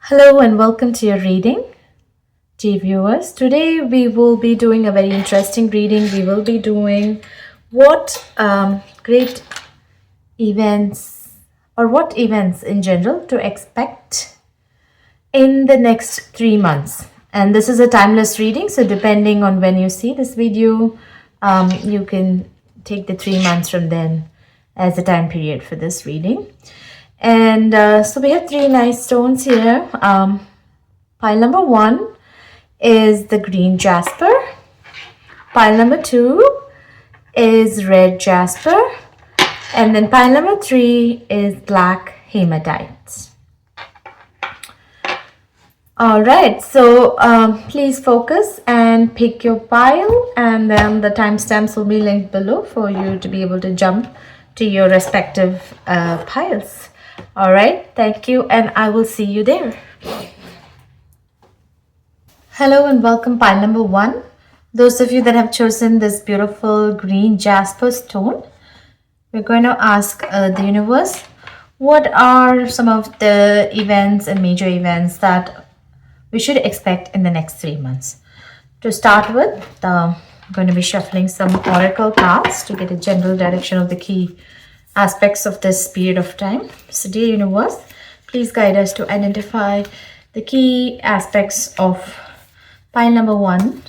Hello and welcome to your reading, dear viewers. Today we will be doing a very interesting reading. We will be doing what great events or what events in general to expect in the next 3 months. And this is a timeless reading, so depending on when you see this video, you can take the 3 months from then as a time period for this reading. And so we have three nice stones here. Pile number 1 is the green jasper. Pile number 2 is red jasper. And then pile number 3 is black hematite. All right, so please focus and pick your pile, and then the timestamps will be linked below for you to be able to jump to your respective piles. All right, thank you, and I will see you there. Hello and welcome, pile number 1. Those of you that have chosen this beautiful green jasper stone, we're going to ask the universe, what are some of the events and major events that we should expect in the next 3 months? To start with, I'm going to be shuffling some oracle cards to get a general direction of the key aspects of this period of time. So dear universe, please guide us to identify the key aspects of pile number 1.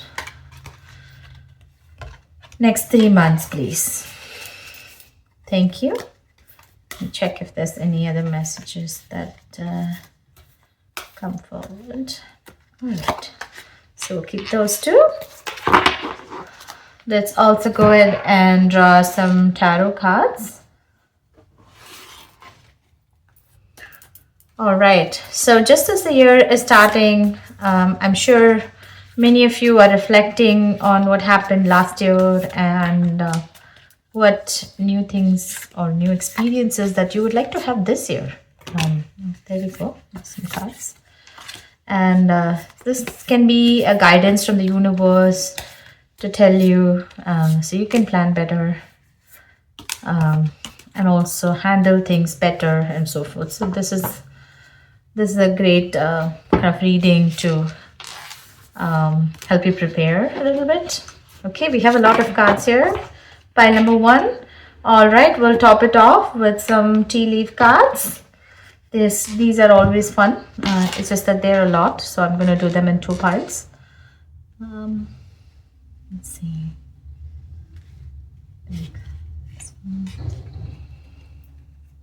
Next 3 months, please. Thank you. Check if there's any other messages that come forward. All right. So we'll keep those two. Let's also go ahead and draw some tarot cards. All right. So just as the year is starting, I'm sure many of you are reflecting on what happened last year and what new things or new experiences that you would like to have this year. There we go. Some cards. And this can be a guidance from the universe to tell you so you can plan better and also handle things better and so forth. So this is a great kind of reading to help you prepare a little bit. Okay, we have a lot of cards here. Pile number 1. All right, we'll top it off with some tea leaf cards. These are always fun. It's just that they're a lot, so I'm going to do them in 2 piles. Let's see.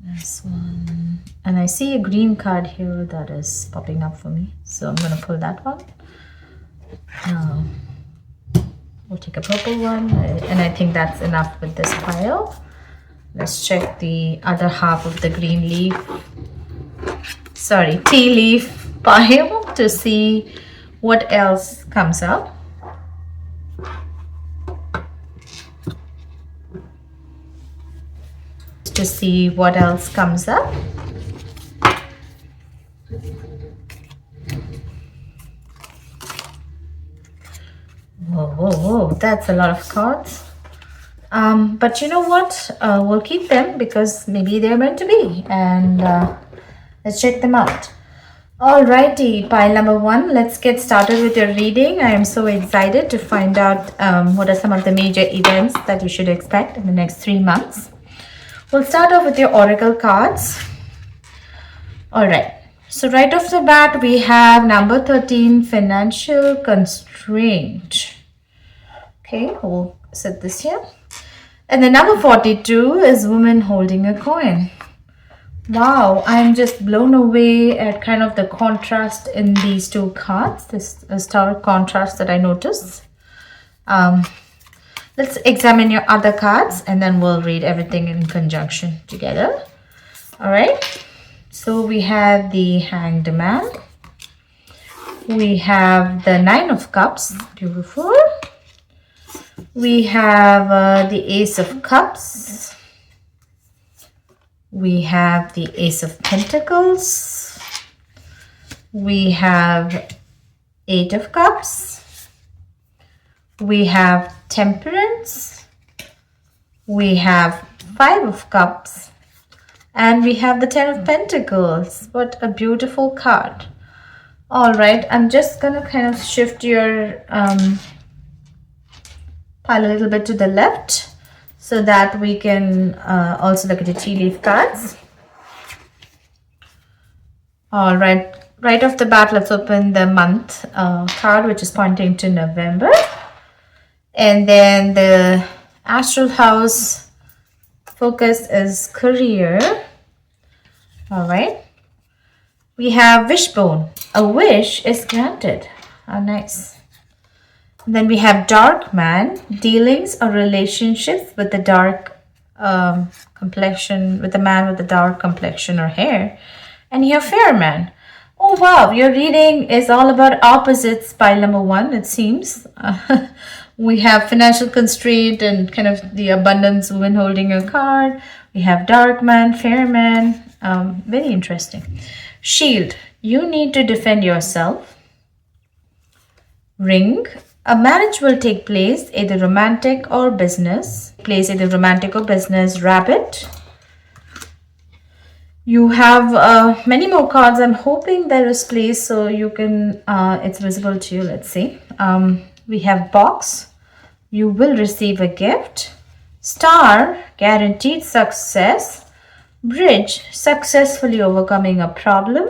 This one. And I see a green card here that is popping up for me, so I'm going to pull that one. We'll take a purple one, and I think that's enough with this pile. Let's check the other half of the green leaf, tea leaf pile to see what else comes up. To see what else comes up. Whoa, that's a lot of cards. But you know what? We'll keep them because maybe they're meant to be. And let's check them out. Alrighty, pile number 1. Let's get started with your reading. I am so excited to find out what are some of the major events that you should expect in the next 3 months. We'll start off with your oracle cards. Alright. So right off the bat, we have number 13, financial constraint. Okay, we'll set this here. And then number 42 is woman holding a coin. Wow, I'm just blown away at kind of the contrast in these 2 cards. This stark contrast that I noticed. Let's examine your other cards and then we'll read everything in conjunction together. All right. So we have the Hanged Man. We have the 9 of Cups. Beautiful. We have the Ace of Cups. We have the Ace of Pentacles. We have 8 of Cups. We have Temperance. We have 5 of Cups. And we have the 10 of Pentacles. What a beautiful card. All right, I'm just gonna kind of shift your pile a little bit to the left so that we can also look at the tea leaf cards. All right, right off the bat, let's open the month card, which is pointing to November. And then the astral house focus is career. All right. We have wishbone. A wish is granted. Oh, nice. And then we have dark man. Dealings or relationships with the dark complexion, with the man with the dark complexion or hair. And you have fair man. Oh wow, your reading is all about opposites, pile number 1, it seems. We have financial constraint and kind of the abundance woman holding a card. We have dark man, fair man. Very interesting. Shield, you need to defend yourself. Ring, a marriage will take place, either romantic or business. Rabbit, you have many more cards. I'm hoping there is place so you can, it's visible to you. Let's see. We have box. You will receive a gift. Star, guaranteed success. Bridge, successfully overcoming a problem.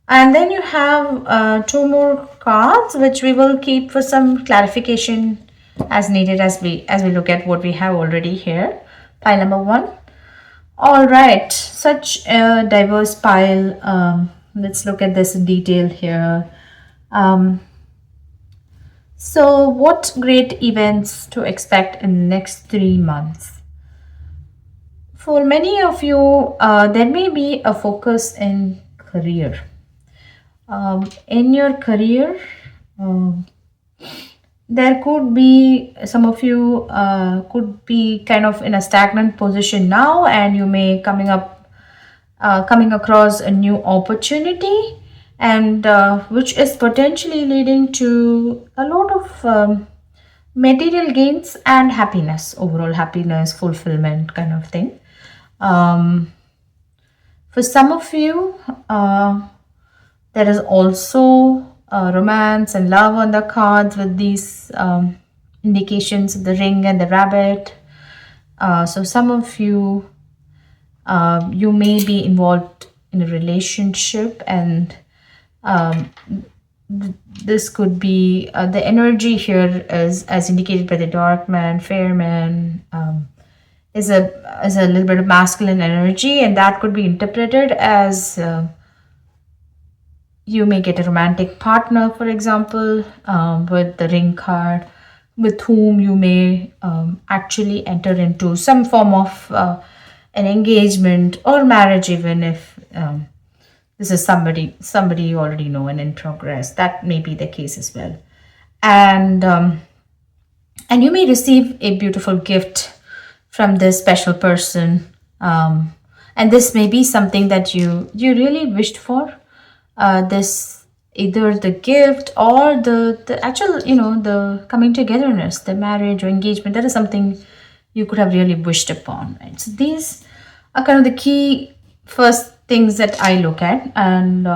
And then you have 2 more cards, which we will keep for some clarification as needed as we look at what we have already here. Pile number 1. All right, such a diverse pile. Let's look at this in detail here. So what great events to expect in the next 3 months? For many of you, there may be a focus in career. In your career, there could be some of you could be kind of in a stagnant position now, and you may coming across a new opportunity, and which is potentially leading to a lot of material gains and happiness, overall happiness, fulfillment kind of thing. For some of you, there is also romance and love on the cards with these indications of the ring and the rabbit. So some of you, you may be involved in a relationship, and this could be the energy here is as indicated by the dark man, fair man, is a little bit of masculine energy, and that could be interpreted as you may get a romantic partner, for example, with the ring card, with whom you may actually enter into some form of an engagement or marriage, even if this is somebody you already know and in progress. That may be the case as well. And you may receive a beautiful gift from this special person, and this may be something that you really wished for. This either the gift or the actual, the coming togetherness, the marriage or engagement. That is something you could have really wished upon, right? So these are kind of the key first things that I look at, and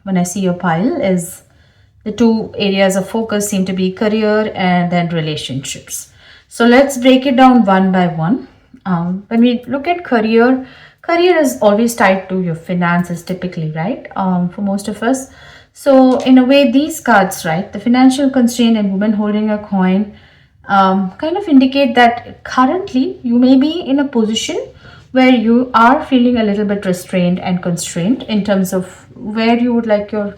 when I see your pile is the 2 areas of focus seem to be career and then relationships. So let's break it down one by one. When we look at career is always tied to your finances typically, right? For most of us. So in a way, these cards, right, the financial constraint and woman holding a coin, kind of indicate that currently you may be in a position where you are feeling a little bit restrained and constrained in terms of where you would like your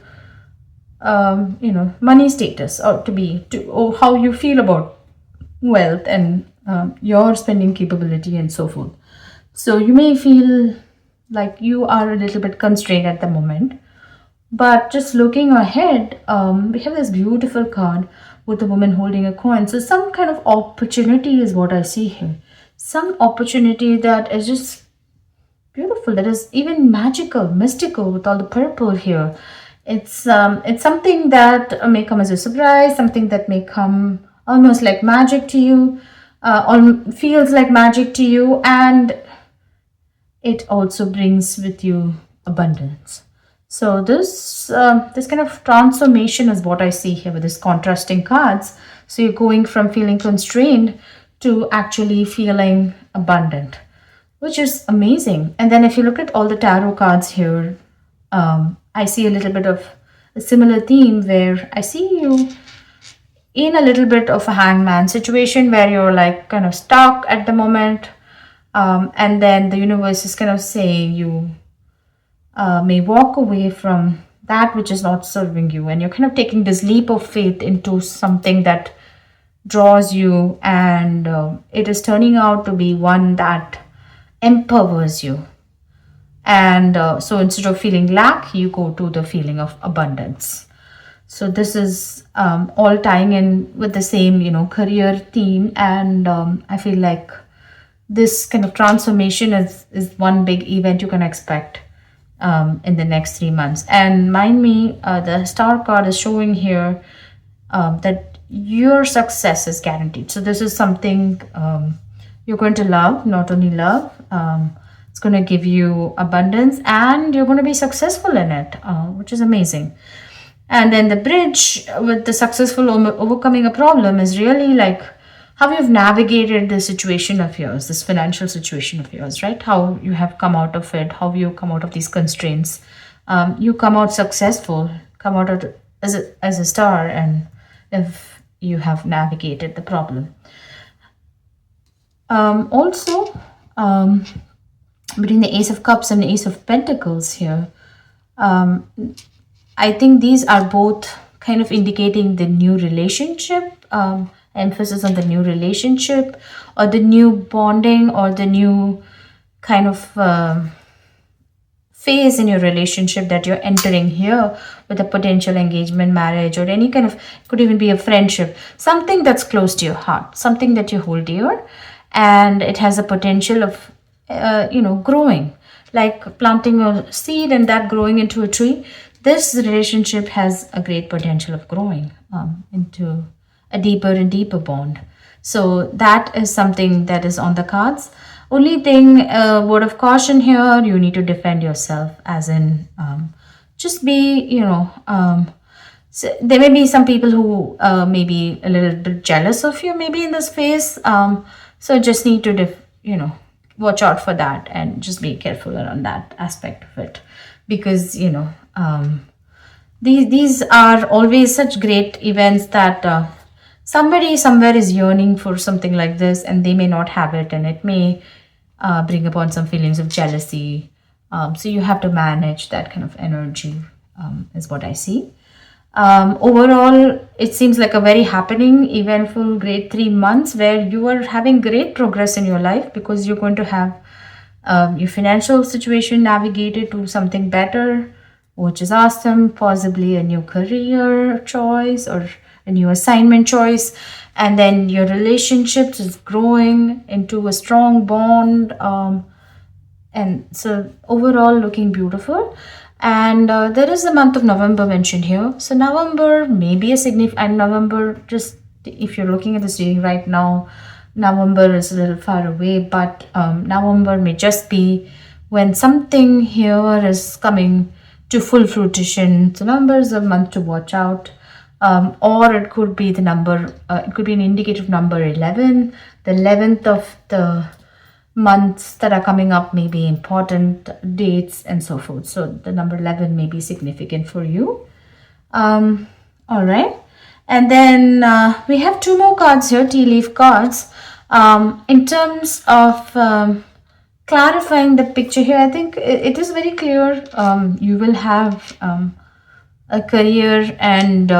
money status or or how you feel about wealth and your spending capability and so forth. So you may feel like you are a little bit constrained at the moment. But just looking ahead, we have this beautiful card with a woman holding a coin. So some kind of opportunity is what I see here. Some opportunity that is just beautiful, that is even magical, mystical with all the purple here. It's something that may come as a surprise, something that may come almost like magic to you, or feels like magic to you, and it also brings with you abundance. So this kind of transformation is what I see here with this contrasting cards. So you're going from feeling constrained to actually feeling abundant, which is amazing. And then if you look at all the tarot cards here, I see a little bit of a similar theme where I see you in a little bit of a hangman situation where you're like kind of stuck at the moment. And then the universe is kind of saying you may walk away from that which is not serving you, and you're kind of taking this leap of faith into something that draws you, and it is turning out to be one that empowers you. And so instead of feeling lack, you go to the feeling of abundance. So this is all tying in with the same, career theme, and I feel like this kind of transformation is one big event you can expect in the next 3 months. And mind me, the star card is showing here that your success is guaranteed. So this is something you're going to love, not only love. It's going to give you abundance, and you're going to be successful in it, which is amazing. And then the bridge with the successful overcoming a problem is really like how you've navigated the situation of yours, this financial situation of yours, right? How you have come out of it, how you come out of these constraints. You come out successful, come out as a star, and if you have navigated the problem. Also, between the Ace of Cups and the Ace of Pentacles here, I think these are both kind of indicating the new relationship, emphasis on the new relationship, or the new bonding, or the new kind of phase in your relationship that you're entering here with a potential engagement, marriage, or any kind of, could even be a friendship, something that's close to your heart, something that you hold dear, and it has a potential of, growing, like planting a seed and that growing into a tree. This relationship has a great potential of growing into a deeper and deeper bond. So that is something that is on the cards. Only thing, word of caution here, you need to defend yourself, as in just be, so there may be some people who may be a little bit jealous of you, maybe in this phase. So just need to, watch out for that, and just be careful around that aspect of it, because these are always such great events that somebody somewhere is yearning for something like this, and they may not have it, and it may bring upon some feelings of jealousy. So you have to manage that kind of energy, is what I see. Overall, it seems like a very happening, eventful, great 3 months where you are having great progress in your life, because you're going to have your financial situation navigated to something better, which is awesome. Possibly a new career choice or a new assignment choice. And then your relationships is growing into a strong bond. And so overall looking beautiful. And there is the month of November mentioned here. So November may be a significant, November, just if you're looking at this reading right now, November is a little far away, but November may just be when something here is coming to full fruition. So November is a month to watch out. Or it could be the number, it could be an indicative number 11. The 11th of the months that are coming up may be important dates and so forth. So the number 11 may be significant for you. All right. And then we have two more cards here, tea leaf cards. In terms of clarifying the picture here, I think it is very clear. You will have a career, and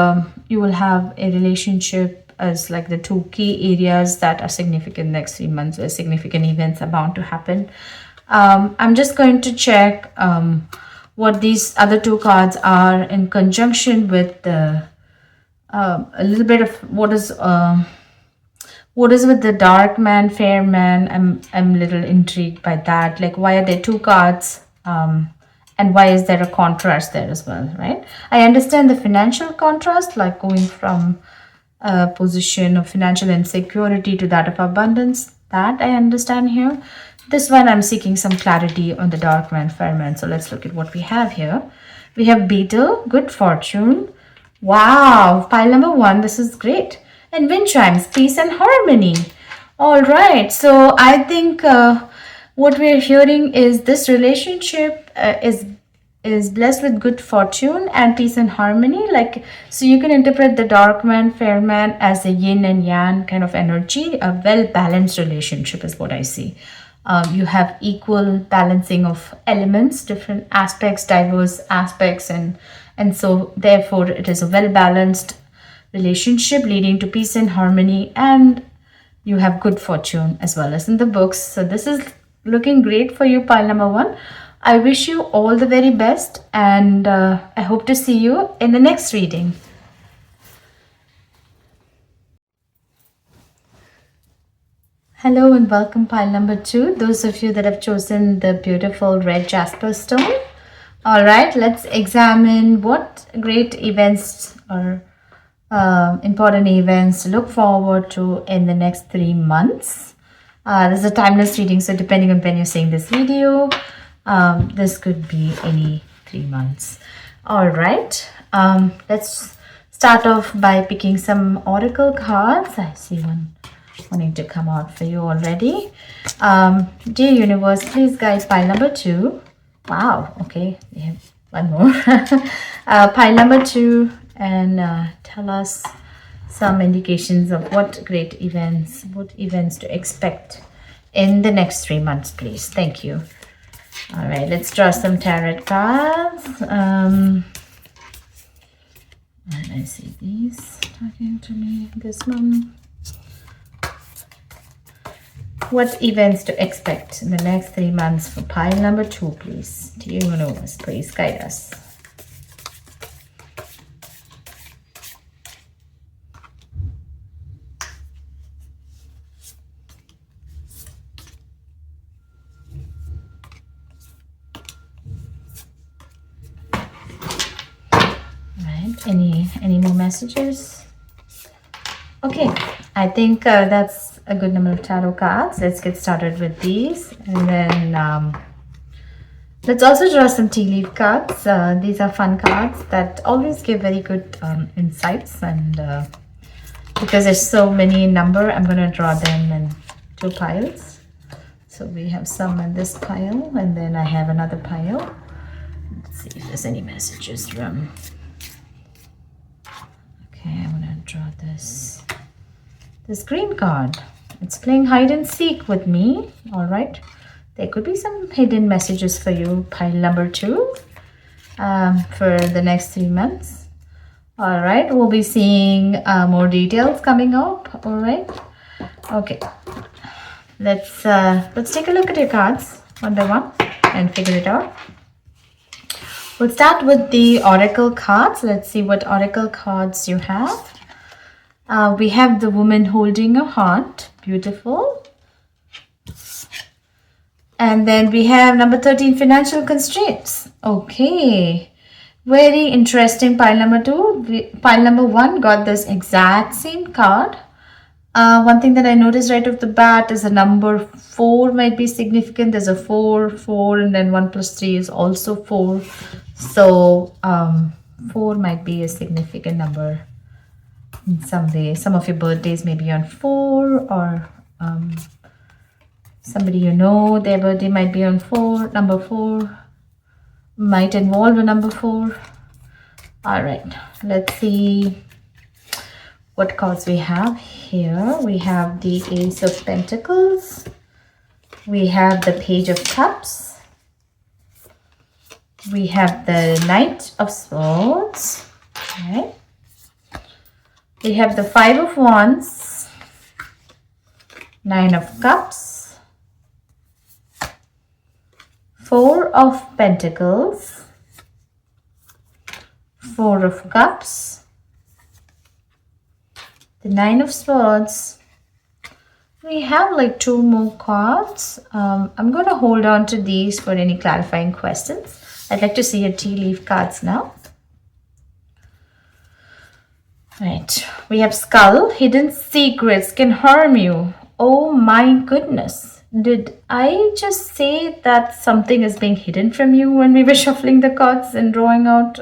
you will have a relationship as like the two key areas that are significant next 3 months, where significant events are bound to happen. I'm just going to check what these other two cards are in conjunction with the a little bit of what is with the dark man, fair man. I'm a little intrigued by that. Like, why are there two cards? And why is there a contrast there as well, right? I understand the financial contrast, like going from a position of financial insecurity to that of abundance. That I understand here. This one, I'm seeking some clarity on the dark man, fair man. So let's look at what we have here. We have beetle, good fortune. Wow, pile number 1, this is great. And wind chimes, peace and harmony. All right, so I think what we're hearing is this relationship is blessed with good fortune and peace and harmony. Like, so you can interpret the dark man, fair man as a yin and yang kind of energy. A well balanced relationship is what I see. You have equal balancing of elements, different aspects, diverse aspects, and so therefore it is a well balanced relationship leading to peace and harmony, and you have good fortune as well as in the books. So this is looking great for you, pile number 1. I wish you all the very best, and I hope to see you in the next reading. Hello and welcome, pile number 2. Those of you that have chosen the beautiful red Jasper stone. All right, let's examine what great events or important events to look forward to in the next 3 months. This is a timeless reading, so depending on when you're seeing this video, this could be any 3 months. All right, let's start off by picking some oracle cards. I see one wanting to come out for you already. Dear universe, please guide pile number 2. Wow, okay, we have one more. Pile number 2, and tell us some indications of what events to expect in the next 3 months, please. Thank you. All right, let's draw some tarot cards. And I see these talking to me. This one. What events to expect in the next 3 months for pile number 2, please? Dear universe, please guide us. Any more messages? Okay, I think that's a good number of tarot cards. Let's get started with these, and then let's also draw some tea leaf cards. These are fun cards that always give very good insights, and because there's so many in number, I'm going to draw them in 2 piles. So we have some in this pile, and then I have another pile. Let's see if there's any messages from... Okay, I'm going to draw this green card. It's playing hide and seek with me. All right, there could be some hidden messages for you, pile number 2, for the next 3 months. All right, we'll be seeing more details coming up. All right, okay, let's take a look at your cards one by one and figure it out. We'll start with the oracle cards. Let's see what oracle cards you have. We have the woman holding a heart. Beautiful. And then we have number 13, financial constraints. Okay. Very interesting. Pile number 2. Pile number 1 got this exact same card. One thing that I noticed right off the bat is the number 4 might be significant. There's a 4, 4, and then 1 plus 3 is also 4. So 4 might be a significant number in some way. Some of your birthdays may be on 4, or somebody you know, their birthday might be on 4. Number 4 might involve a number 4. All right, let's see what cards we have here. We have the Ace of Pentacles. We have the Page of Cups. We have the Knight of Swords. Okay. We have the 5 of Wands, 9 of Cups, 4 of Pentacles, 4 of Cups, the 9 of Swords. We have like 2 more cards. I'm going to hold on to these for any clarifying questions. I'd like to see your tea leaf cards now. Right, we have Skull. Hidden secrets can harm you. Oh my goodness. Did I just say that something is being hidden from you when we were shuffling the cards and drawing out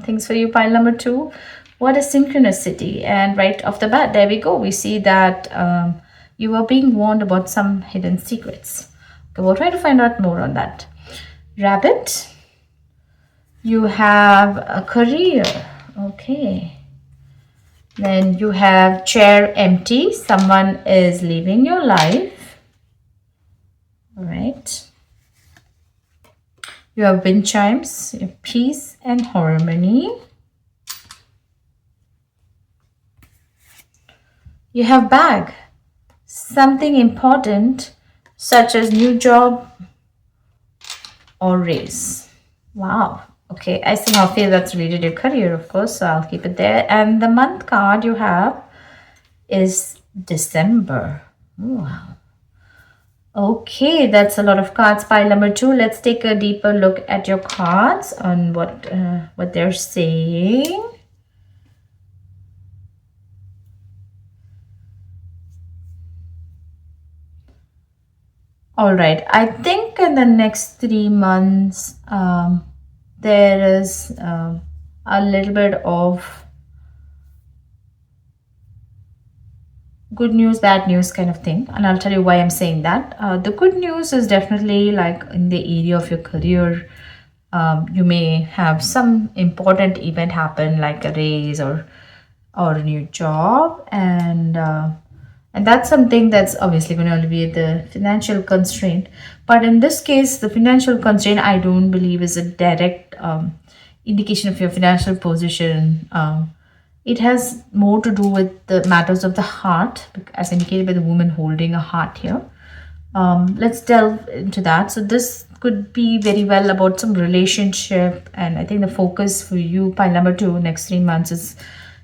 things for you, pile number two? What is synchronicity? And right off the bat, there we go. We see that you are being warned about some hidden secrets. Okay, we'll try to find out more on that. Rabbit, you have a career. Okay. Then you have chair empty. Someone is leaving your life. All right. You have wind chimes, peace and harmony. You have bag, something important such as new job or raise. Wow. Okay, I somehow feel that's related to your career, of course, so I'll keep it there. And the month card you have is December. Wow. Okay, that's a lot of cards. Pile number two. Let's take a deeper look at your cards on what they're saying. All right. I think in the next 3 months, there is a little bit of good news, bad news kind of thing. And I'll tell you why I'm saying that. The good news is definitely like in the area of your career. You may have some important event happen like a raise or a new job, and that's something that's obviously going to alleviate the financial constraint. But in this case, the financial constraint I don't believe is a direct indication of your financial position. It has more to do with the matters of the heart, as indicated by the woman holding a heart here. Let's delve into that. So this could be very well about some relationship, and I think the focus for you, pile number two, next 3 months is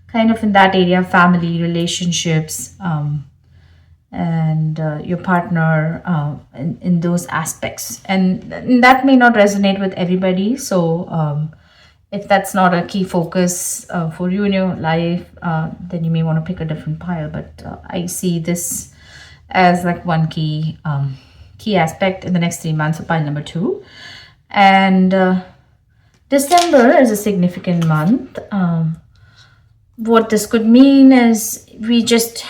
kind of in that area, family, relationships, and your partner, in those aspects. And that may not resonate with everybody. So if that's not a key focus for you in your life, then you may want to pick a different pile. But I see this as like one key aspect in the next 3 months of pile number two. And December is a significant month. What this could mean is we just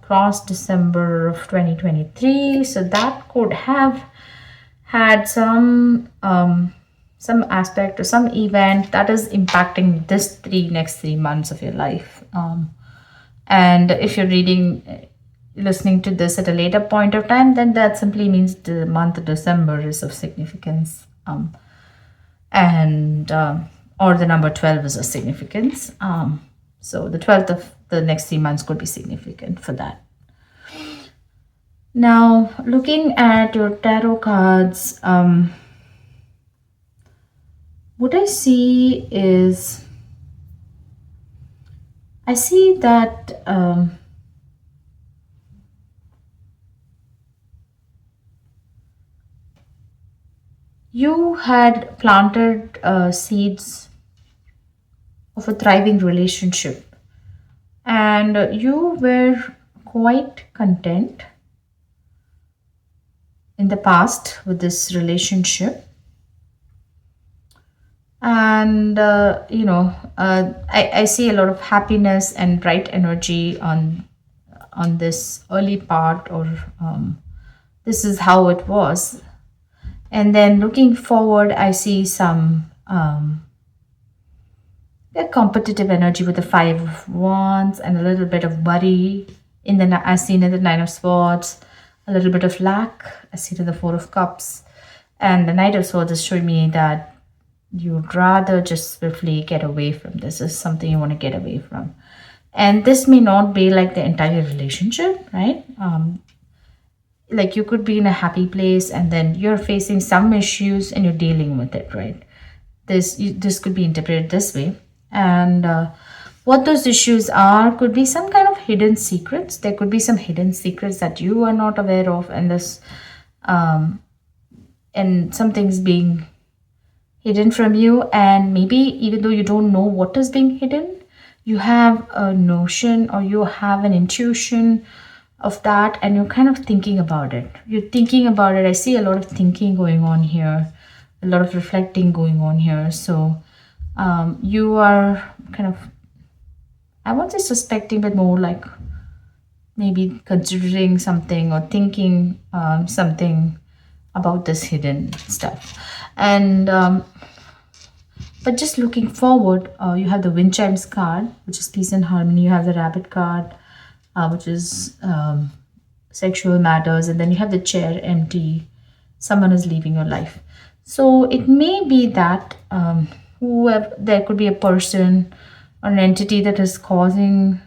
crossed December of 2023, so that could have had some aspect or some event that is impacting this next 3 months of your life. And if you're listening to this at a later point of time, then that simply means the month of December is of significance. Or the number 12 is of significance. So the 12th of the next 3 months could be significant for that. Now, looking at your tarot cards, what I see is, I see that you had planted seeds of a thriving relationship, and you were quite content in the past with this relationship. And I see a lot of happiness and bright energy on this early part, or this is how it was. And then looking forward, I see some competitive energy with the 5 of Wands, and a little bit of worry as seen in the 9 of Swords, a little bit of lack as seen in the 4 of Cups, and the Knight of Swords is showing me that you'd rather just swiftly get away from this. This is something you want to get away from, and this may not be like the entire relationship, right? Like you could be in a happy place and then you're facing some issues and you're dealing with it, right? This could be interpreted this way. And what those issues are could be some kind of hidden secrets. There could be some hidden secrets that you are not aware of, and and some things being hidden from you. And maybe even though you don't know what is being hidden, you have a notion or you have an intuition of that, and you're kind of thinking about it. You're thinking about it. I see a lot of thinking going on here, a lot of reflecting going on here. So you are kind of, I won't say suspecting, but more like maybe considering something or thinking something about this hidden stuff. And but just looking forward, you have the wind chimes card, which is peace and harmony. You have the rabbit card, which is sexual matters, and then you have the chair empty. Someone is leaving your life. So it may be that whoever, there could be a person or an entity that is causing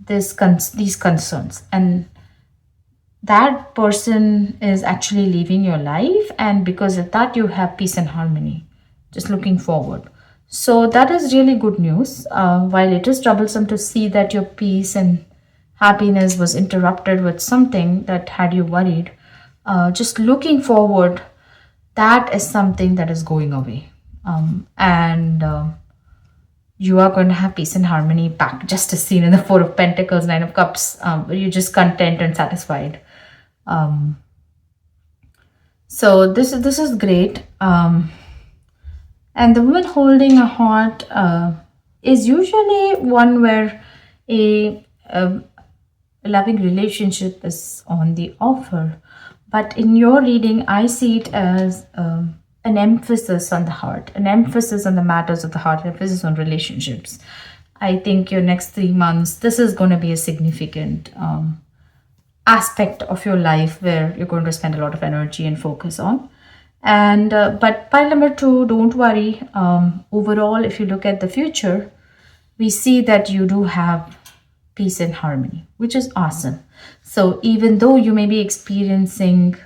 these concerns, and that person is actually leaving your life, and because of that you have peace and harmony, just looking forward. So that is really good news. While it is troublesome to see that your peace and happiness was interrupted with something that had you worried, just looking forward, that is something that is going away. And you are going to have peace and harmony back, just as seen in the Four of Pentacles, Nine of Cups, where you're just content and satisfied. So this is great. And the woman holding a heart is usually one where a loving relationship is on the offer. But in your reading, I see it as an emphasis on the heart, an emphasis on the matters of the heart, emphasis on relationships. I think your next 3 months, this is going to be a significant aspect of your life where you're going to spend a lot of energy and focus on. And but pile number 2, don't worry. Overall, if you look at the future, we see that you do have peace and harmony, which is awesome. So even though you may be experiencing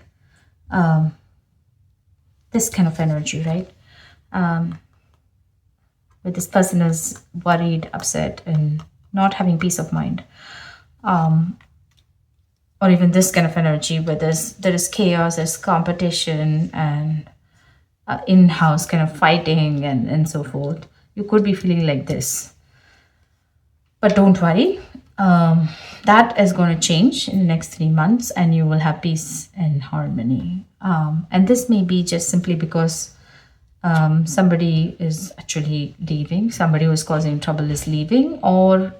this kind of energy, right? Where this person is worried, upset, and not having peace of mind. Or even this kind of energy where there is chaos, there's competition, and in-house kind of fighting and so forth. You could be feeling like this. But don't worry. That is going to change in the next 3 months, and you will have peace and harmony. And this may be just simply because somebody is actually leaving, somebody who is causing trouble is leaving, or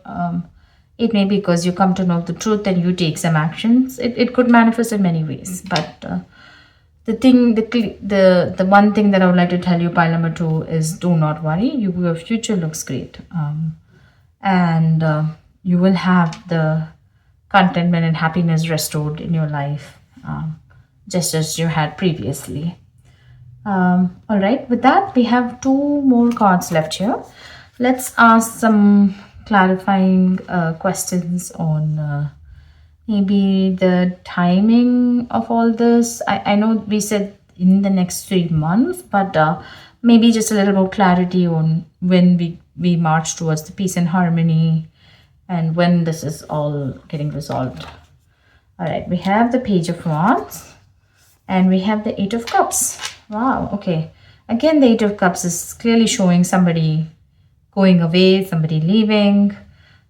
it may be because you come to know the truth and you take some actions. It could manifest in many ways. But the one thing that I would like to tell you, pile number 2, is do not worry. Your future looks great. And you will have the contentment and happiness restored in your life, just as you had previously. All right, with that, we have 2 more cards left here. Let's ask some clarifying questions on maybe the timing of all this. I know we said in the next 3 months, but maybe just a little more clarity on when we march towards the peace and harmony and when this is all getting resolved. All right, we have the Page of Wands and we have the 8 of Cups. Wow, okay. Again, the 8 of Cups is clearly showing somebody going away, somebody leaving.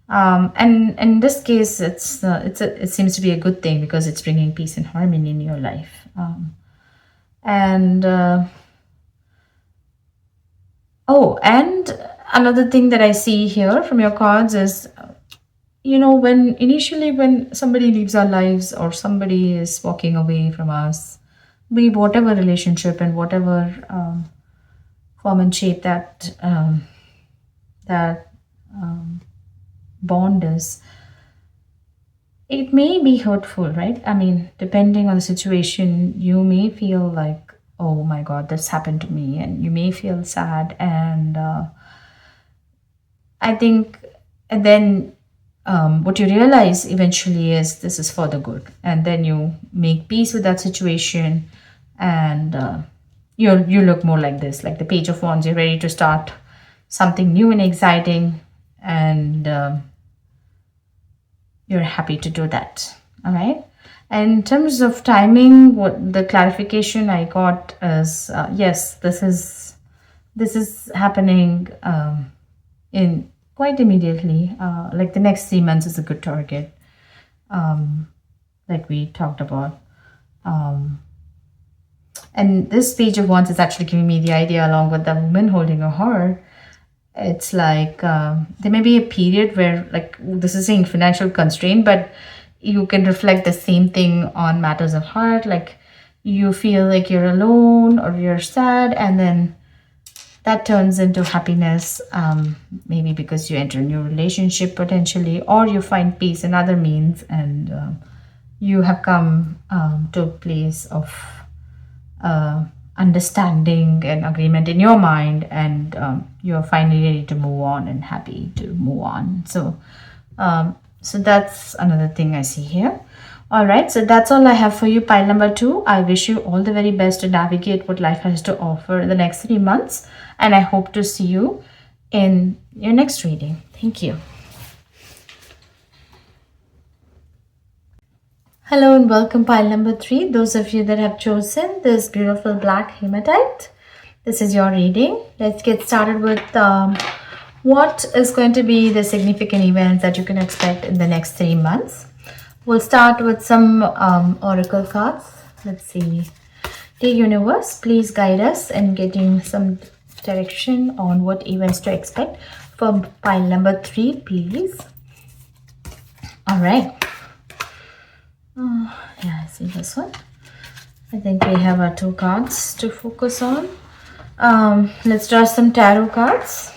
And in this case, it seems to be a good thing because it's bringing peace and harmony in your life. And another thing that I see here from your cards is, when somebody leaves our lives or somebody is walking away from us, be whatever relationship and whatever form and shape that bond is, it may be hurtful, right? I mean, depending on the situation, you may feel like, oh my God, this happened to me, and you may feel sad. And I think, and then what you realize eventually is this is for the good, and then you make peace with that situation, and you look more like this, like the Page of Wands. You're ready to start something new and exciting, and you're happy to do that. All right. And in terms of timing, what the clarification I got is yes, this is happening in quite immediately. Like the next 3 months is a good target. like we talked about. And this Page of Wands is actually giving me the idea, along with the woman holding a heart. It's like there may be a period where, like, this is saying financial constraint, but you can reflect the same thing on matters of heart. Like, you feel like you're alone or you're sad, and then that turns into happiness, maybe because you enter a new relationship potentially, or you find peace in other means, and you have come to a place of understanding and agreement in your mind, and you're finally ready to move on and happy to move on. So that's another thing I see here. All right, so that's all I have for you, pile number 2. I wish you all the very best to navigate what life has to offer in the next 3 months, and I hope to see you in your next reading. Thank you. Hello and welcome, pile number 3. Those of you that have chosen this beautiful black hematite, this is your reading. Let's get started with what is going to be the significant events that you can expect in the next 3 months. We'll start with some oracle cards. Let's see. Dear universe, please guide us in getting some direction on what events to expect from pile number 3, please. All right. Yeah, I see this one. I think we have our 2 cards to focus on. Let's draw some tarot cards.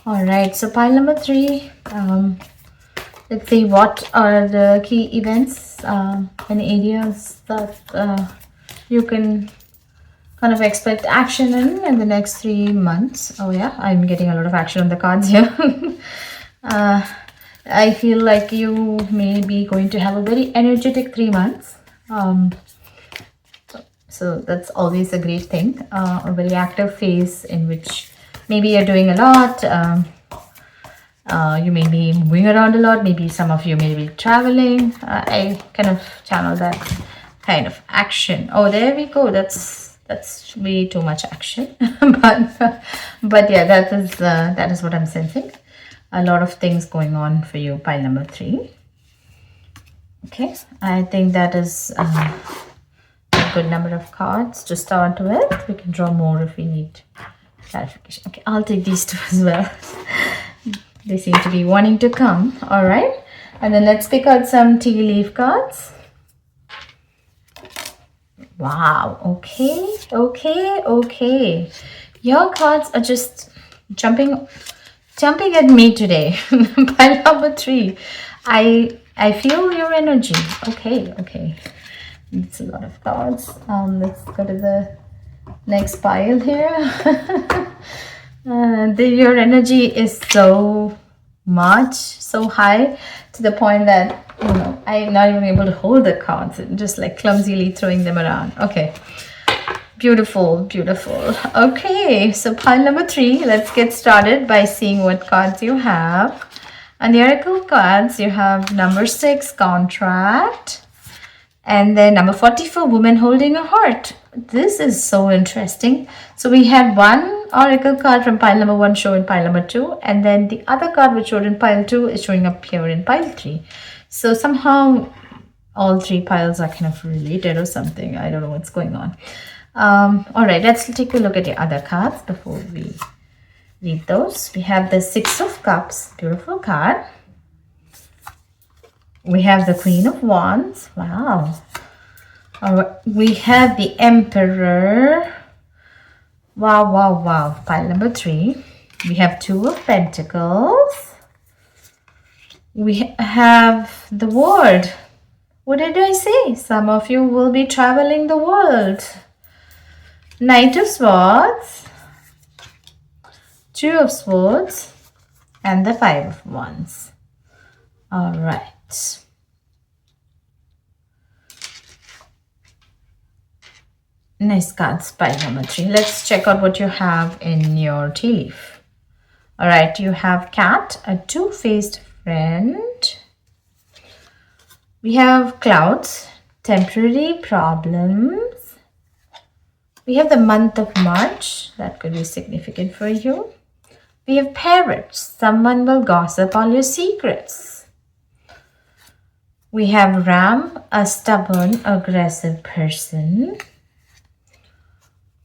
All right, so pile number 3. Let's see what are the key events and areas that you can kind of expect action in the next 3 months. Oh yeah, I'm getting a lot of action on the cards here. I feel like you may be going to have a very energetic 3 months. So that's always a great thing. A very active phase in which maybe you're doing a lot. You may be moving around a lot. Maybe some of you may be traveling. I kind of channel that kind of action. Oh, there we go. That's way too much action. but yeah, that is what I'm sensing. A lot of things going on for you, pile number 3. Okay, I think that is a good number of cards to start with. We can draw more if we need clarification. Okay, I'll take these 2 as well. They seem to be wanting to come. All right, and then let's pick out some tea leaf cards. Wow, okay. Your cards are just jumping at me today. Pile number 3. I feel your energy. Okay. It's a lot of cards. Let's go to the next pile here. Your energy is so high, to the point that I'm not even able to hold the cards. I'm just like clumsily throwing them around. Okay. Beautiful. Okay, so pile number 3, let's get started by seeing what cards you have. On the oracle cards, you have number 6, contract, and then number 44, woman holding a heart. This is so interesting. So we had one oracle card from pile number 1 show in pile number 2, and then the other card which showed in pile 2 is showing up here in pile 3. So somehow all 3 piles are kind of related or something. I don't know what's going on. All right, let's take a look at the other cards before we read those. We have the 6 of Cups, beautiful card. We have the Queen of Wands. Wow. All right, we have the Emperor. Wow. Pile number 3. We have 2 of Pentacles. We have the World. What did I say? Some of you will be traveling the world. Knight of Swords, 2 of Swords, and the 5 of Wands. All right. Nice cards, pile number 3. Let's check out what you have in your tea leaf. All right, you have Cat, a 2-faced friend. We have Clouds, temporary problems. We have the month of March. That could be significant for you. We have Parrots. Someone will gossip all your secrets. We have Ram, a stubborn, aggressive person.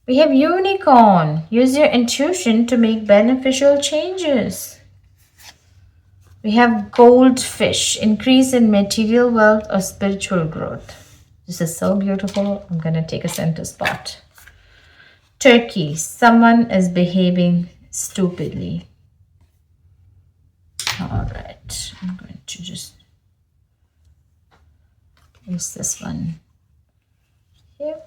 We have Unicorn. Use your intuition to make beneficial changes. We have Goldfish. Increase in material wealth or spiritual growth. This is so beautiful. I'm going to take a center spot. Turkey. Someone is behaving stupidly. All right. I'm going to just use this one here.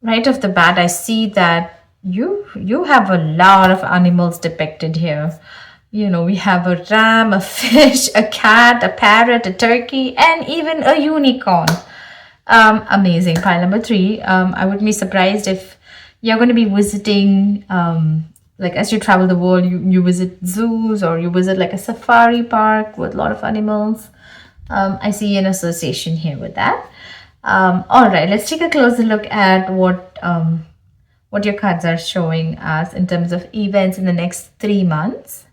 Right off the bat, I see that you have a lot of animals depicted here. You know, we have a ram, a fish, a cat, a parrot, a turkey, and even a unicorn. Amazing. Pile number 3. I would be surprised if you're going to be visiting, like as you travel the world, you visit zoos or you visit like a safari park with a lot of animals. I see an association here with that. All right, let's take a closer look at what your cards are showing us in terms of events in the next 3 months.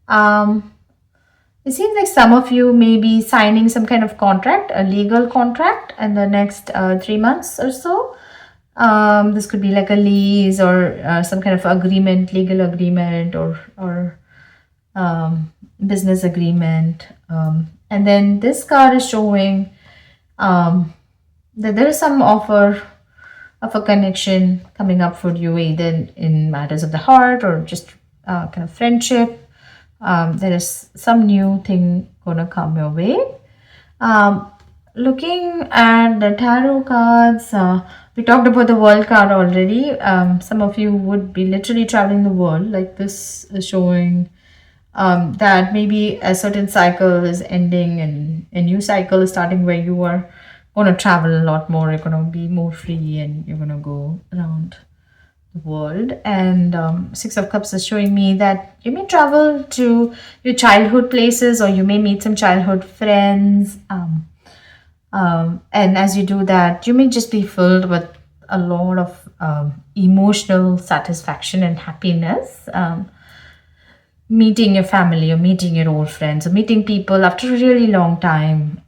It seems like some of you may be signing some kind of contract, a legal contract, in the next 3 months or so. This could be like a lease or some kind of agreement, legal agreement, or business agreement. And then this card is showing that there is some offer of a connection coming up for you, either in matters of the heart or just kind of friendship. There is some new thing gonna come your way. Looking at the tarot cards, we talked about the world card already. Some of you would be literally traveling the world. Like this is showing that maybe a certain cycle is ending and a new cycle is starting where you are going to travel a lot more. You're going to be more free and you're going to go around the world. And 6 of Cups is showing me that you may travel to your childhood places or you may meet some childhood friends. And as you do that, you may just be filled with a lot of emotional satisfaction and happiness. Meeting your family or meeting your old friends or meeting people after a really long time,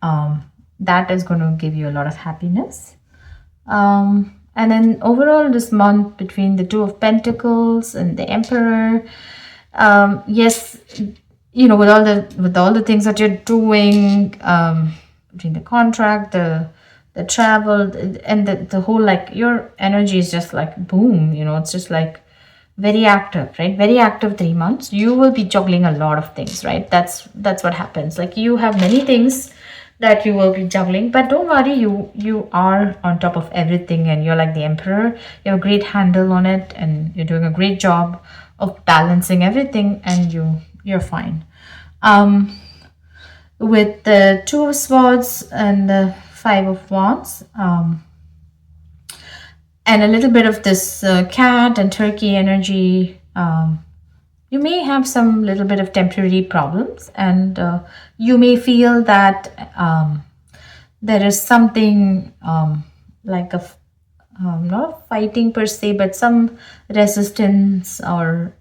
that is going to give you a lot of happiness. And then overall this month between the 2 of Pentacles and the Emperor, yes, you know, with all the things that you're doing, between the contract, the travel, and the whole, like, your energy is just like boom, you know, it's just like very active, right? Very active 3 months. You will be juggling a lot of things, right? That's what happens. Like, you have many things that you will be juggling, but don't worry, you are on top of everything and you're like the emperor. You have a great handle on it and you're doing a great job of balancing everything, and you're fine. With the 2 of Swords and the 5 of Wands, and a little bit of this cat and turkey energy, you may have some little bit of temporary problems, and you may feel that there is something like not fighting per se, but some resistance or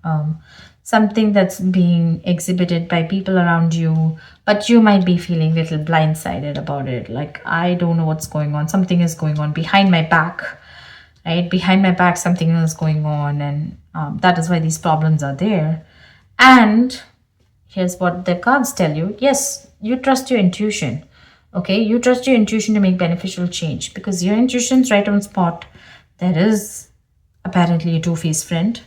something that's being exhibited by people around you, but you might be feeling a little blindsided about it. Like, I don't know what's going on. Something is going on behind my back, right? Behind my back, something is going on, and that is why these problems are there. And here's what the cards tell you. Yes, you trust your intuition. Okay, you trust your intuition to make beneficial change because your intuition's right on spot. There is apparently a two-faced friend,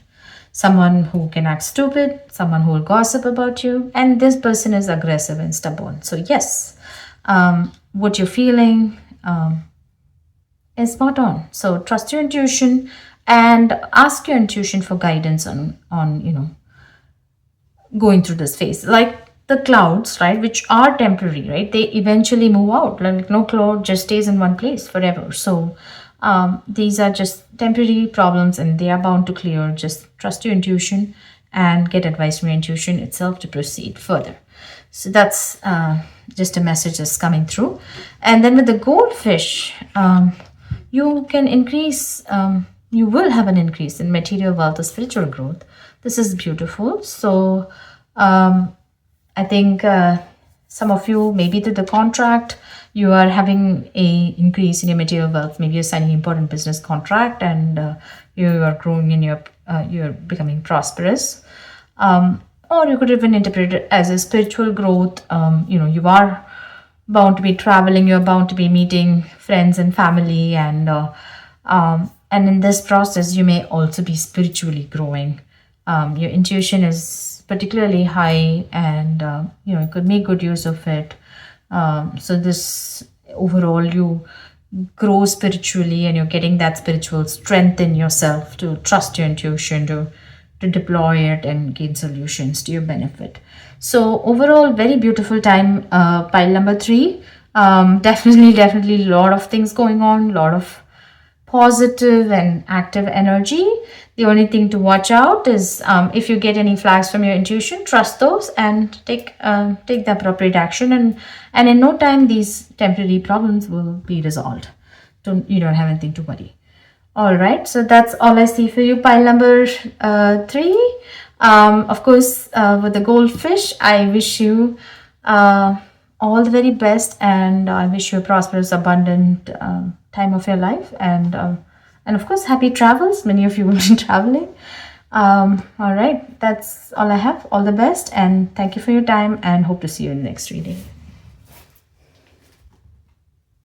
someone who can act stupid, someone who will gossip about you, and this person is aggressive and stubborn. So yes, what you're feeling is spot on. So trust your intuition and ask your intuition for guidance on you know, going through this phase. Like the clouds, right, which are temporary, right, they eventually move out. Like no cloud just stays in one place forever. So these are just temporary problems and they are bound to clear. Just trust your intuition and get advice from your intuition itself to proceed further. So that's just a message that's coming through. And then with the goldfish, you can increase, you will have an increase in material wealth or spiritual growth. This is beautiful. So I think Some of you, maybe through the contract, you are having a increase in your material wealth. Maybe you're signing an important business contract, and you are growing in your, you're becoming prosperous. Or you could even interpret it as a spiritual growth. You are bound to be traveling, you're bound to be meeting friends and family, and in this process you may also be spiritually growing. Your intuition is particularly high, and you could make good use of it. So this overall, you grow spiritually, and you're getting that spiritual strength in yourself to trust your intuition, to deploy it and gain solutions to your benefit. So overall, very beautiful time, pile number 3. Definitely a lot of things going on, a lot of positive and active energy. The only thing to watch out is, if you get any flags from your intuition, trust those and take the appropriate action, and in no time these temporary problems will be resolved. You don't have anything to worry. All right, so that's all I see for you, pile number 3. Of course, with the goldfish, I wish you all the very best, and I wish you a prosperous, abundant time of your life, and of course, happy travels. Many of you will be traveling. All right, that's all I have. All the best, and thank you for your time, and hope to see you in the next reading.